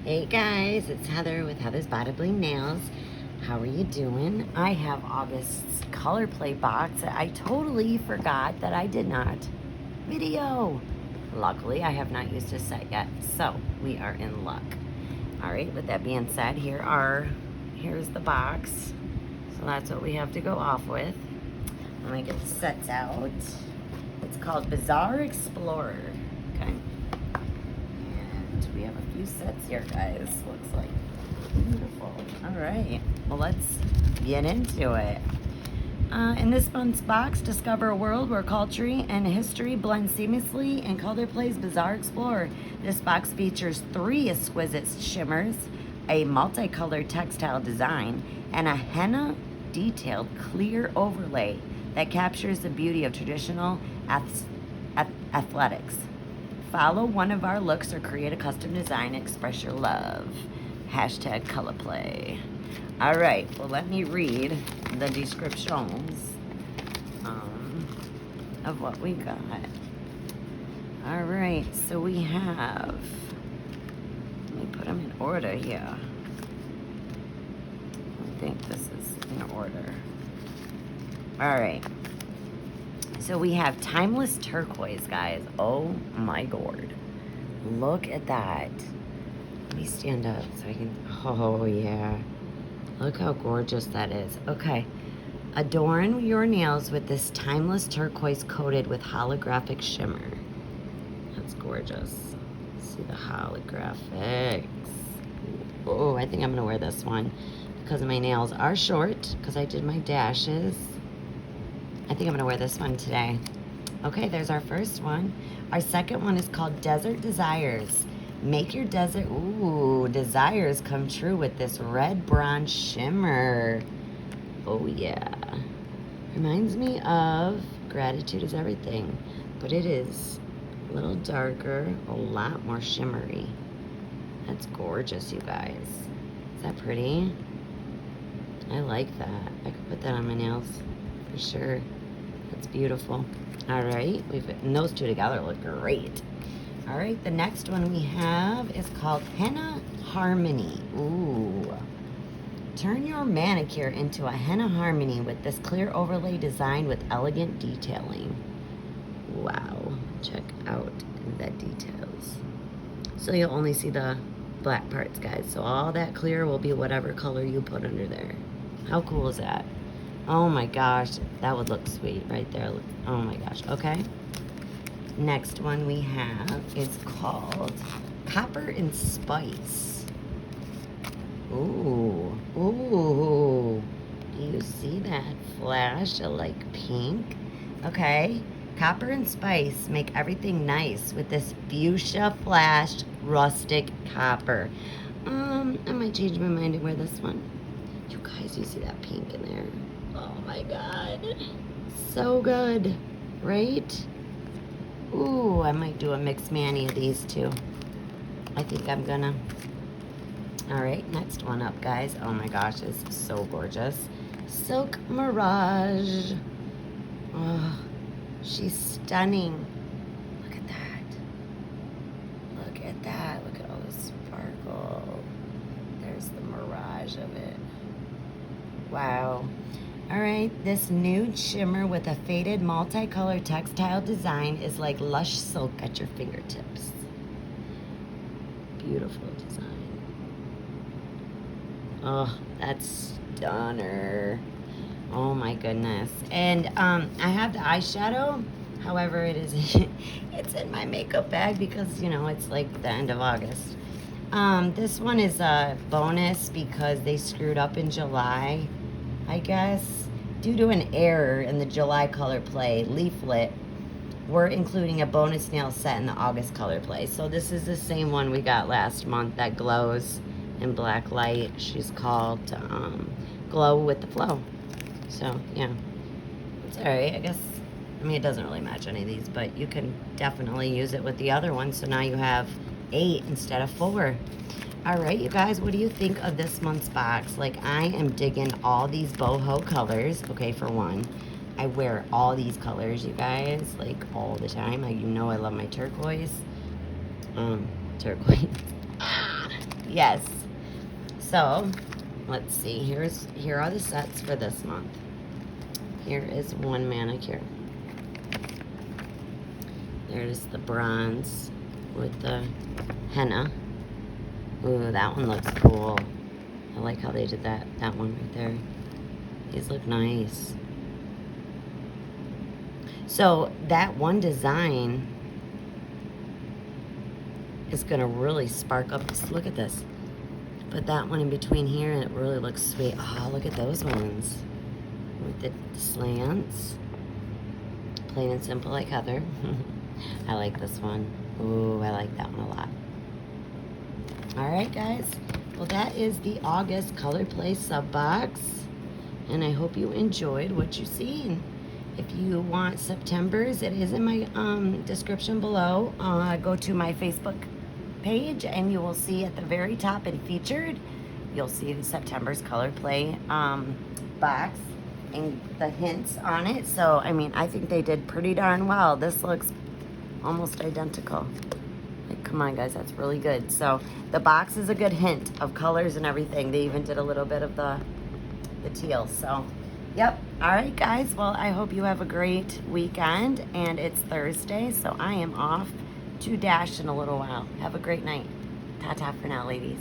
Hey guys, it's Heather with Heather's Bada Bling Nails. How are you doing? I have August's color play box that I totally forgot that I did not video. Luckily, I have not used a set yet, so we are in luck. All right, with that being said, here's the box. So that's what we have to go off with. Let me get the sets out. It's called Bazaar Explorer, okay? We have a few sets here, guys. Looks like beautiful. All right, well, let's get into it. In this month's box, discover a world where culture and history blend seamlessly and color plays Bazaar Explorer. This box features 3 exquisite shimmers, a multicolored textile design, and a henna detailed clear overlay that captures the beauty of traditional athletics. Follow one of our looks or create a custom design, express your love. Hashtag color play. All right, well, let me read the descriptions of what we got. All right, so we have, let me put them in order here. I think this is in order. All right. So we have Timeless Turquoise, guys. Oh my God. Look at that. Let me stand up so I can, oh yeah. Look how gorgeous that is. Okay. Adorn your nails with this timeless turquoise coated with holographic shimmer. That's gorgeous. See the holographics. Oh, I think I'm gonna wear this one because my nails are short because I did my dashes. I think I'm gonna wear this one today. Okay, there's our first one. Our second one is called Desert Desires. Make your desires come true with this red bronze shimmer. Oh yeah. Reminds me of Gratitude is Everything, but it is a little darker, a lot more shimmery. That's gorgeous, you guys. Is that pretty? I like that. I could put that on my nails for sure. That's beautiful. All right, and those two together look great. All right, the next one we have is called Henna Harmony. Ooh. Turn your manicure into a henna harmony with this clear overlay design with elegant detailing. Wow, check out the details. So you'll only see the black parts, guys. So all that clear will be whatever color you put under there. How cool is that? Oh my gosh, that would look sweet right there. Oh my gosh, okay. Next one we have is called Copper and Spice. Ooh, ooh. Do you see that flash of like pink? Okay, Copper and Spice make everything nice with this fuchsia flashed rustic copper. I might change my mind and wear this one. You guys, you see that pink in there? Oh my God, so good, right? Ooh, I might do a mixed mani of these two. I think I'm gonna. All right, next one up, guys. Oh my gosh, it's so gorgeous. Silk Mirage. Oh, she's stunning. Look at that. Look at that. Look at all the sparkle. There's the mirage of it. Wow. All right, this nude shimmer with a faded multicolored textile design is like lush silk at your fingertips. Beautiful design. Oh, that's stunner. Oh my goodness. And I have the eyeshadow. However, it's in my makeup bag because, you know, it's like the end of August. This one is a bonus because they screwed up in July, I guess. Due to an error in the July color play leaflet, we're including a bonus nail set in the August color play. So this is the same one we got last month that glows in black light. She's called Glow with the Flow. So yeah, it's all right, I guess. I mean, it doesn't really match any of these, but you can definitely use it with the other one. So now you have 8 instead of 4. All right, you guys, what do you think of this month's box? Like, I am digging all these boho colors. Okay, for one, I wear all these colors, you guys, like all the time. You know I love my turquoise. Turquoise. Yes. So, let's see. Here are the sets for this month. Here is one manicure. There's the bronze with the henna. Ooh, that one looks cool. I like how they did that one right there. These look nice. So that one design is gonna really spark up. Just look at this. Put that one in between here and it really looks sweet. Oh, look at those ones. With the slants. Plain and simple like Heather. I like this one. Ooh, I like that one a lot. Alright guys. Well, that is the August Color Play sub box. And I hope you enjoyed what you've seen. If you want September's, it is in my description below. Go to my Facebook page and you will see at the very top and featured, you'll see the September's Color Play box and the hints on it. So, I mean, I think they did pretty darn well. This looks almost identical. Like, come on, guys, that's really good. So, the box is a good hint of colors and everything. They even did a little bit of the teal. So, yep. All right, guys. Well, I hope you have a great weekend. And it's Thursday, so I am off to Dash in a little while. Have a great night. Ta-ta for now, ladies.